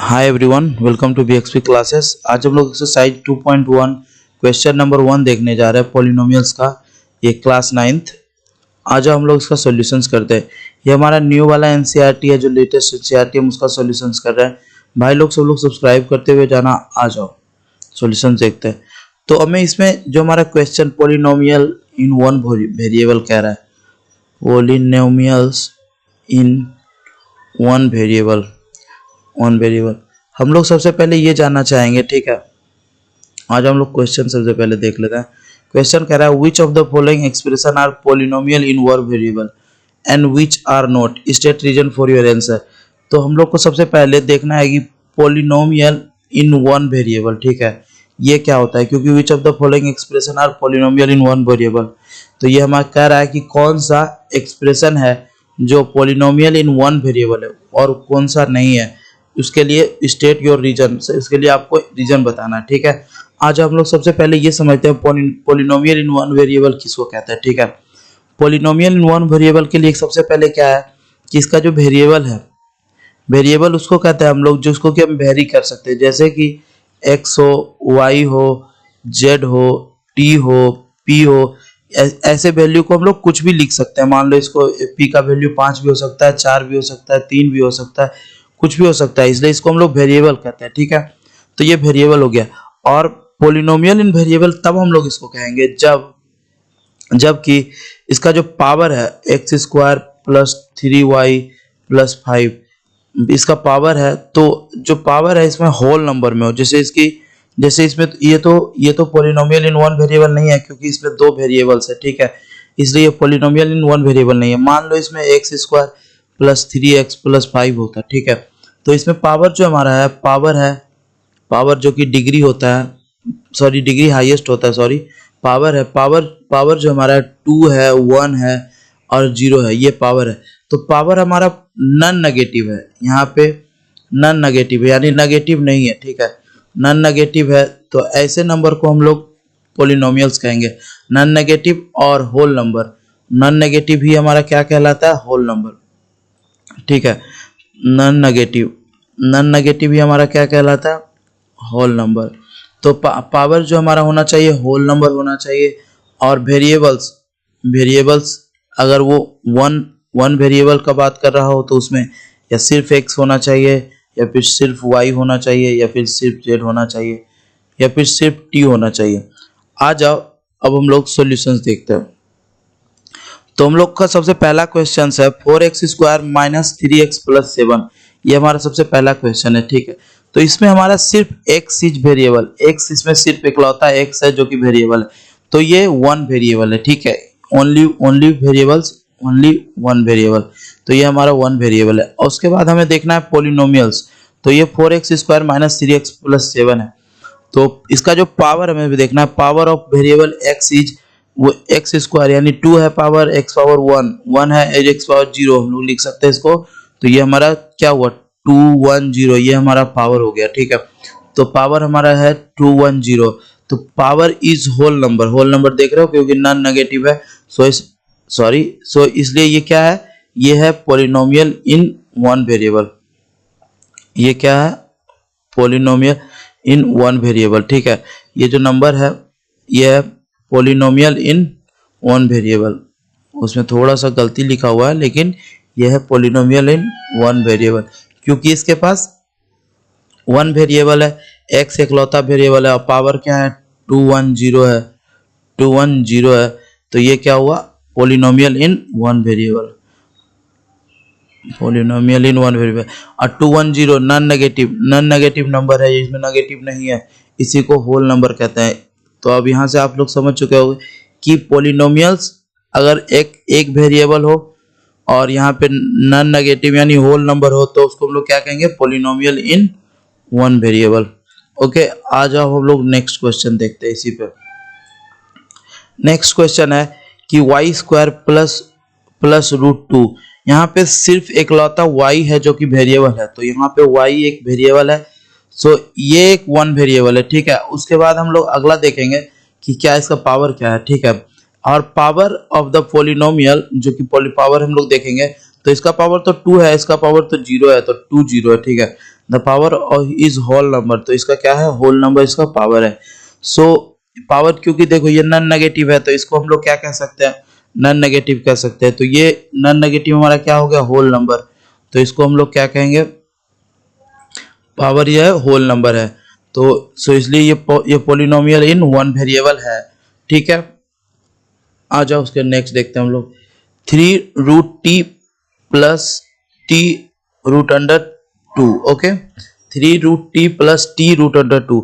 Hi everyone, welcome to BXP classes. आज हम लोग एक्सरसाइज 2.1 क्वेश्चन नंबर 1 देखने जा रहे हैं पॉलिनोमियल्स का। ये क्लास 9th। आज हम लोग इसका सॉल्यूशंस करते हैं। ये हमारा न्यू वाला एनसीईआरटी है, जो लेटेस्ट एनसीईआरटी हम उसका सॉल्यूशंस कर रहे हैं। भाई लोग सब लोग सब्सक्राइब करते हुए जाना। आ जाओ सॉल्यूशंस देखते हैं। तो हमें इसमें जो हमारा question polynomial in one variable कह रहा है, पॉलिनोमियल्स इन वन वेरिएबल हम लोग सबसे पहले ये जानना चाहेंगे, ठीक है। आज हम लोग क्वेश्चन सबसे पहले देख लेते हैं। क्वेश्चन कह रहा है which of the following expression are polynomial in one variable and which are not, state reason for your answer. तो हम लोग को सबसे पहले देखना है कि पॉलिनोमियल इन वन वेरिएबल, ठीक है, ये क्या होता है। क्योंकि which of the following expression are polynomial in one variable, तो ये हमारा कह रहा है कि कौन सा एक्सप्रेशन है जो पॉलिनोमियल इन वन वेरिएबल है और कौन सा नहीं है। उसके लिए स्टेट योर रीजन, इसके लिए आपको रीजन बताना है, ठीक है। आज हम लोग सबसे पहले ये समझते हैं पॉलिनोमियल इन वन वेरिएबल किसको कहते हैं, ठीक है। पॉलिनोमियल इन वन वेरिएबल के लिए सबसे पहले क्या है कि इसका जो वेरिएबल है, वेरिएबल उसको कहते हैं हम लोग जिसको कि हम वेरी कर सकते हैं। जैसे कि x हो, y हो, z हो, t हो, p हो, ऐसे वैल्यू को हम लोग कुछ भी लिख सकते हैं। मान लो इसको p का वैल्यू 5 भी हो सकता है, 4 भी हो सकता है, 3 भी हो सकता है, कुछ भी हो सकता है, इसलिए इसको हम लोग वेरिएबल कहते हैं, ठीक है। तो ये वेरिएबल हो गया। और पॉलिनोमियल इन वेरिएबल तब हम लोग इसको कहेंगे जबकि इसका जो पावर है x square plus 3y plus 5, इसका पावर है, तो जो पावर है इसमें होल नंबर में हो। जैसे इसमें ये तो पॉलिनोमियल इन वन वेरिएबल नहीं है, क्योंकि इसमें दो वेरिएबल्स है, ठीक है, इसलिए ये पॉलिनोमियल इन वन वेरिएबल नहीं है। मान लो इसमें x square plus 3x plus 5 होता है, ठीक है। तो इसमें पावर जो हमारा है, पावर जो कि डिग्री होता है, सॉरी डिग्री हाईएस्ट होता है, सॉरी पावर है, पावर जो हमारा 2 है, 1 है और 0 है, ये पावर है। तो पावर हमारा नॉन नेगेटिव है, यहाँ पे नॉन नेगेटिव है, यानी नेगेटिव नहीं है, ठीक है, नॉन नेगेटिव है। तो ऐसे नंबर को हम लोग पॉलिनोमियल्स कहेंगे। नॉन नेगेटिव और होल नंबर, नॉन नेगेटिव ही हमारा क्या कहलाता है, होल नंबर, ठीक है। नॉन नेगेटिव ही हमारा क्या कहलाता है, होल नंबर। तो पावर जो हमारा होना चाहिए होल नंबर होना चाहिए। और वेरिएबल्स अगर वो वन वेरिएबल का बात कर रहा हो तो उसमें या सिर्फ x होना चाहिए, या फिर सिर्फ y होना चाहिए, या फिर सिर्फ z होना चाहिए, या फिर सिर्फ t होना चाहिए। आ जाओ अब हम लोग सॉल्यूशंस देखते हैं। तो हम लोग का सबसे पहला क्वेश्चन है 4x square minus 3x plus 7, ये हमारा सबसे पहला क्वेश्चन है, ठीक है। तो इसमें हमारा सिर्फ x इज वेरिएबल, x इसमें सिर्फ इकलौता x है जो कि वेरिएबल है, तो ये वन वेरिएबल है, ठीक है। ओनली वन वेरिएबल, तो ये हमारा वन वेरिएबल है। और उसके बाद हमें देखना है पॉलिनोमियल्स। तो ये 4x square minus 3x plus 7 है। तो इसका जो पावर हमें भी देखना है, power of variable x is वो एक्स स्क्वायर यानी 2 है, पावर x पावर 1 है, x पावर 0 हम लोग लिख सकते हैं इसको। तो ये हमारा क्या हुआ, 210, ये हमारा पावर हो गया, ठीक है। तो पावर हमारा है 210। तो पावर इज होल नंबर देख रहे हो, क्योंकि नॉन नेगेटिव है, सो इसलिए ये क्या है, ये है पॉलिनोमियल इन वन वेरिएबल। ये क्या है, पॉलिनोमियल इन वन वेरिएबल, ठीक है। ये जो नंबर है ये है पॉलिनोमियल इन वन वेरिएबल। उसमें थोड़ा सा गलती लिखा हुआ है, लेकिन यह है पॉलिनोमियल इन वन वेरिएबल, क्योंकि इसके पास वन वेरिएबल है, x इकलौता वेरिएबल है, और पावर क्या है 210 है। तो ये क्या हुआ, पॉलिनोमियल इन वन वेरिएबल, और 210 नॉन नेगेटिव नंबर है, इसमें नेगेटिव नहीं है, इसी को होल नंबर कहते हैं। तो अब यहाँ से आप लोग समझ चुके होंगे कि पॉलिनोमियल्स अगर एक वेरिएबल हो और यहाँ पे नॉन नेगेटिव यानी होल नंबर हो, तो उसको हम लोग क्या कहेंगे, polynomial in one variable. Okay, आ जाओ हम लोग नेक्स्ट क्वेश्चन देखते हैं इसी पे। नेक्स्ट क्वेश्चन है कि वाई स्क्वायर प्लस रूट 2, यहाँ पे सिर्फ एकलौता y है जो कि वेरिएबल है, तो यहाँ पे y एक वेरिएबल है, सो ये एक वन वेरिएबल है, ठीक है। उसके बाद हम लोग अगला देखेंगे कि क्या इसका पावर क्या है, ठीक है। और पावर ऑफ द पॉलिनोमियल जो कि पावर हम लोग देखेंगे, तो इसका पावर तो 2 है, इसका पावर तो 0 है, तो 2 0 है, ठीक है। The power is whole number, तो इसका क्या है, होल नंबर इसका पावर है। सो पावर, क्योंकि देखो ये नॉन नेगेटिव है तो इसको हम लोग क्या कह सकते हैं, नॉन नेगेटिव कह सकते हैं। तो ये नॉन नेगेटिव हमारा क्या हो गया, होल नंबर, तो इसको हम लोग क्या कहेंगे, पावर, ये होल नंबर है। तो सो इसलिए ये पोलिनोमियल इन वन वेरिएबल है, ठीक है। आ जाओ उसके नेक्स्ट देखते हैं हम लोग। 3√t plus t root under 2, okay. 3√t plus t root under 2,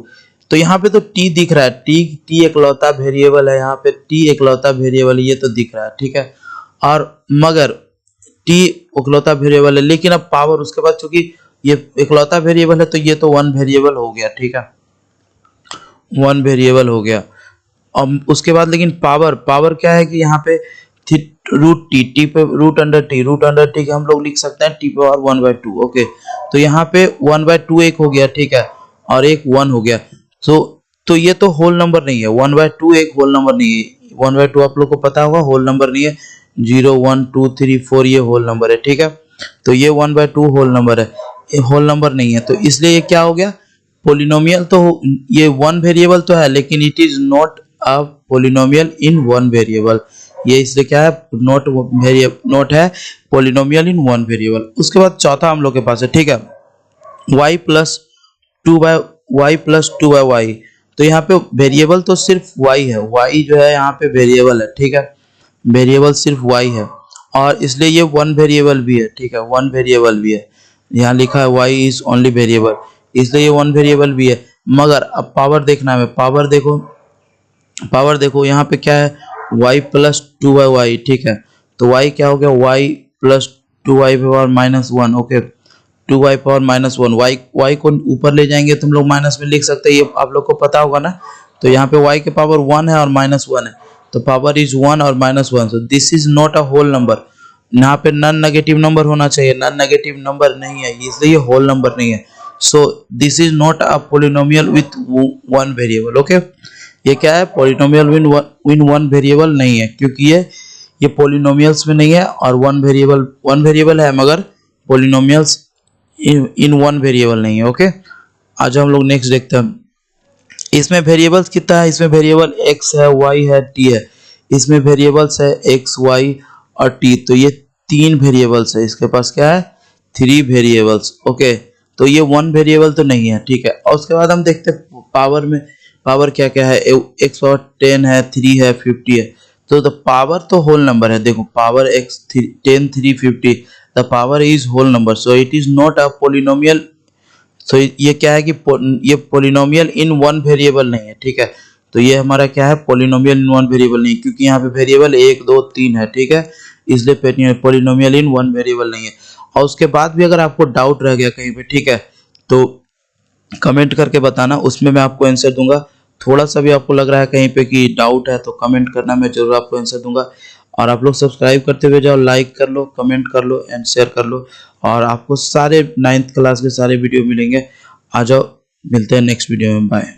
तो यहाँ पे तो t दिख रहा है, t एकलौता वेरिएबल है, यहाँ पे t एकलौता वेरिएबल ये तो दिख रहा है, ठीक है। और मगर t एकलौता वेरिएबल है, लेकिन अब पावर उसके बाद, चूंकि ये एकलौता वेरिएबल है तो ये तो वन वेरिएबल हो गया, ठीक है, वन वेरिएबल हो गया। अब उसके बाद लेकिन पावर क्या है कि यहाँ पे √t पे रूट अंडर टी के हम लोग लिख सकते हैं t पावर 1/2, ओके। तो यहाँ पे 1/2 एक हो गया, ठीक है, और एक 1 हो गया। तो ये तो होल नंबर नहीं है, 1/2 एक होल नंबर नहीं है। 1/2 आप लोग को पता होगा होल नंबर नहीं है, 0 1 2 3 4 ये होल नंबर है, ठीक है। तो ये 1/2 होल नंबर है, ये होल नंबर नहीं है, तो इसलिए ये क्या हो गया, पोलिनोमियल। तो ये वन वेरिएबल तो है लेकिन it is not a polynomial in one variable, ये इसलिए क्या है, नॉट है पोलिनोमियल इन वन वेरिएबल। उसके बाद चौथा हम लोग के पास है, ठीक है, y प्लस 2/y, तो यहाँ पे वेरिएबल तो सिर्फ y है, y जो है यहाँ पे वेरिएबल है, ठीक है, वेरिएबल सिर्फ y है, और इसलिए ये वन वेरिएबल भी है, ठीक है, वन वेरिएबल भी है, यहाँ लिखा है y इज ओनली वेरिएबल, इसलिए ये वन वेरिएबल भी है। मगर अब पावर देखना है, पावर देखो यहाँ पे क्या है, y प्लस 2/y, ठीक है, तो y क्या हो गया, y plus 2y power -1, okay, 2y power -1, y को ऊपर ले जाएंगे तुम लोग माइनस में लिख सकते हैं, ये आप लोग को पता होगा ना। तो यहाँ पे y के पावर 1 है और -1 है, तो पावर इज 1 और -1, so this is not a whole number. यहाँ पे नॉन नेगेटिव नंबर होना चाहिए, नॉन नेगेटिव नंबर नहीं है, इसलिए ये होल नंबर नहीं है। सो this is not a polynomial with one variable, okay. ये क्या है, पोलिनोमियल इन वन वेरिएबल नहीं है, क्योंकि ये पोलिनोमियल्स में नहीं है, और वन वेरिएबल है मगर पोलिनोमियल्स इन वन वेरिएबल नहीं है, ओके। आज हम लोग नेक्स्ट देखते हैं, इसमें वेरिएबल्स कितना है, इसमें वेरिएबल x है, y है, t है, इसमें वेरिएबल्स है x, y और t, तो ये 3 वेरिएबल्स है, इसके पास क्या है, 3 वेरिएबल्स, ओके। तो ये वन वेरिएबल तो नहीं है, ठीक है। और उसके बाद हम देखते हैं पावर में, पावर क्या क्या है, x पावर 10 है, 3 है, 50 है, तो द पावर तो होल नंबर है, देखो power x 10 3 50, the power is whole number, so it is not a polynomial. सो ये क्या है कि ये पोलिनोमियल इन वन वेरिएबल नहीं है, ठीक है। तो ये हमारा क्या है, पोलिनोमियल इन वन वेरिएबल नहीं, क्योंकि यहाँ पे वेरिएबल 1 2 3 है, ठीक है, इसलिए पोलिनोमियल इन वन वेरिएबल नहीं है। और उसके बाद भी अगर आपको डाउट रह गया कहीं पे, ठीक है, तो कमेंट करके बताना, उसमें मैं आपको आंसर दूंगा। थोड़ा सा भी आपको लग रहा है कहीं पे कि डाउट है तो कमेंट करना, मैं जरूर आपको आंसर दूंगा। और आप लोग सब्सक्राइब करते हुए जाओ, लाइक कर लो, कमेंट कर लो एंड शेयर कर लो, और आपको सारे 9th क्लास के सारे वीडियो मिलेंगे। आ जाओ, मिलते हैं नेक्स्ट वीडियो में, बाय।